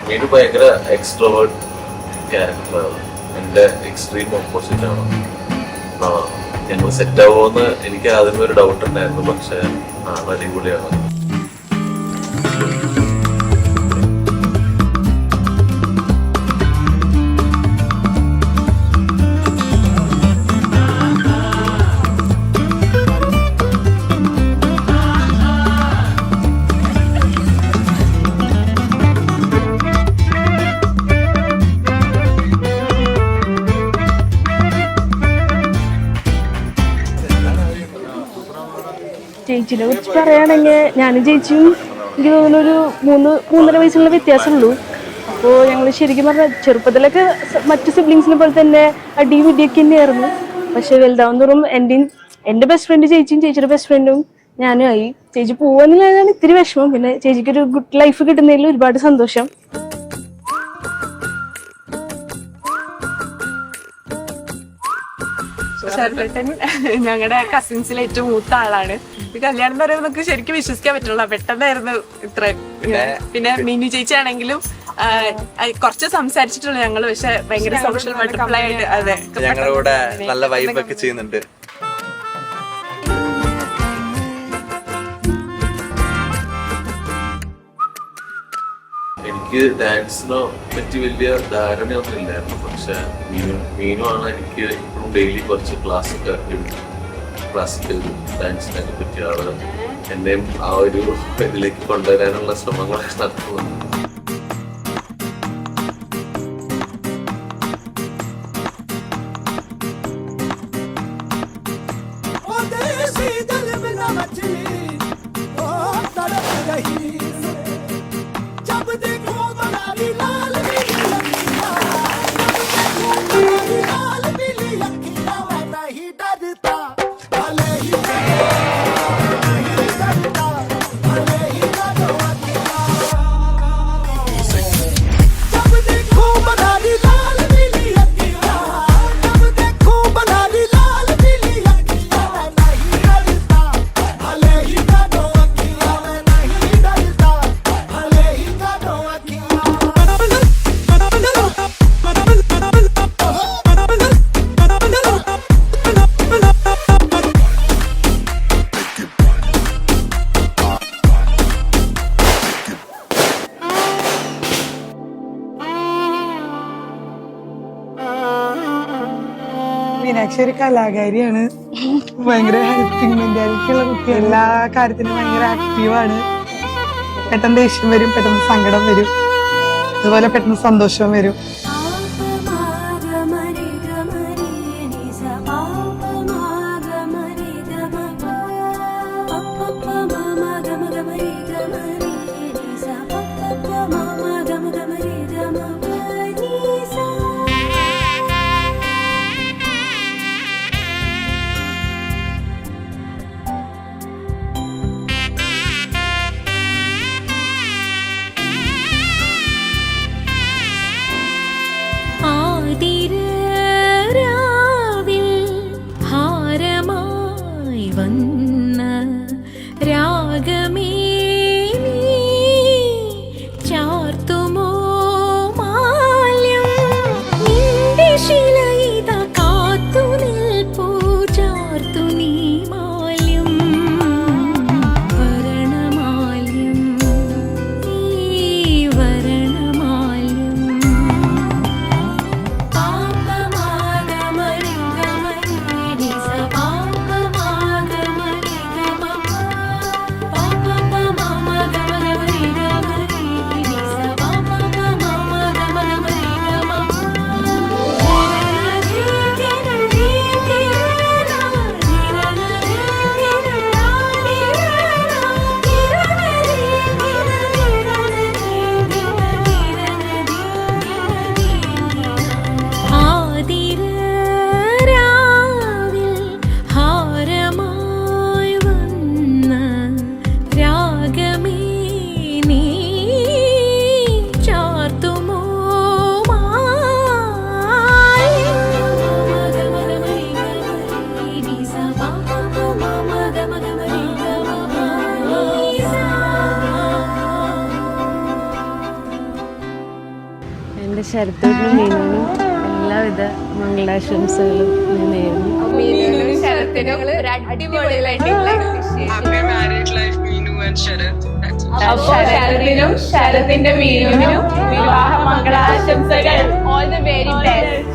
മീനു ഭയങ്കര എക്സ്ട്രോവേർട്ട് ക്യാരക്ടറാണ്. എൻ്റെ എക്സ്ട്രീം ഓപ്പോസിറ്റ് ആണ്. ഞങ്ങൾ സെറ്റ് ആവുമെന്ന് എനിക്ക് ആദ്യമേ ഒരു ഡൗട്ട് ഉണ്ടായിരുന്നു. പക്ഷെ അടിപൊളിയാണ്. ചേച്ചിനെ കുറിച്ച് പറയുകയാണെങ്കിൽ ഞാനും ചേച്ചിയും എനിക്ക് തോന്നുന്നൊരു 3-3.5 വയസ്സുള്ള വ്യത്യാസമുള്ളൂ. അപ്പോൾ ഞങ്ങൾ ശരിക്കും പറഞ്ഞാൽ ചെറുപ്പത്തിലൊക്കെ മറ്റു സിബ്ലിങ്സിനെ പോലെ തന്നെ അടിയും ഇടിയൊക്കെ തന്നെയായിരുന്നു. പക്ഷെ വലുതാവും തോറും എൻ്റെ ബെസ്റ്റ് ഫ്രണ്ട് ചേച്ചിയും ചേച്ചിയുടെ ബെസ്റ്റ് ഫ്രണ്ടും ഞാനും ആയി. ചേച്ചി പോവാന്നുള്ളതാണ് ഇത്തിരി വിഷമം. പിന്നെ ചേച്ചിക്കൊരു ഗുഡ് ലൈഫ് കിട്ടുന്നതിൽ ഒരുപാട് സന്തോഷം. ശരവേട്ടൻ ഞങ്ങളുടെ കസിൻസിലെ ഏറ്റവും മൂത്ത ആളാണ്. ഈ കല്യാണം എന്ന് പറയുമ്പോൾ നമുക്ക് ശരിക്കും വിശ്വസിക്കാൻ പറ്റുള്ളൂ. പെട്ടെന്നായിരുന്നു ഇത്ര. പിന്നെ മിനി ചേച്ചി ആണെങ്കിലും കുറച്ച് സംസാരിച്ചിട്ടുള്ളൂ ഞങ്ങള്. പക്ഷെ ഭയങ്കര സോഷ്യൽ ബട്ടർഫ്ലൈ ആയിട്ട് അതെ ഞങ്ങളുടെ കൂടെ നല്ല വൈബൊക്കെ ചെയ്യുന്നുണ്ട്. എനിക്ക് ഡാൻസിനോ പറ്റി വലിയ ധാരണയൊന്നും ഇല്ലായിരുന്നു. പക്ഷെ മീനു ആണ് എനിക്ക് ഇപ്പോഴും ഡെയിലി കുറച്ച് ക്ലാസിക്കൽ ഡാൻസിനൊക്കെ പറ്റിയ ആള്. എന്നെയും ആ ഒരു ഇതിലേക്ക് കൊണ്ടുവരാനുള്ള ശ്രമങ്ങളൊക്കെ നടത്തുന്നുണ്ട്. മീനാക്ഷി ഒരു കലാകാരിയാണ്. ഭയങ്കര ഹെൽപ്പിംഗ് മെന്റാലിറ്റി ഉള്ള കുട്ടി. എല്ലാ കാര്യത്തിനും ഭയങ്കര ആക്റ്റീവാണ്. പെട്ടെന്ന് ദേഷ്യം വരും, പെട്ടെന്ന് സങ്കടം വരും, അതുപോലെ പെട്ടെന്ന് സന്തോഷം വരും. വന്ന രാ ശരത്തോട്ടിനും മീനുവിനും എല്ലാവിധ മംഗളാശംസകളും ഞാൻ നേരുന്നു. ശരത്തിനും ശരത്തിന്റെ മീനുവിനും വിവാഹ മംഗളാശംസകൾ. All the very best.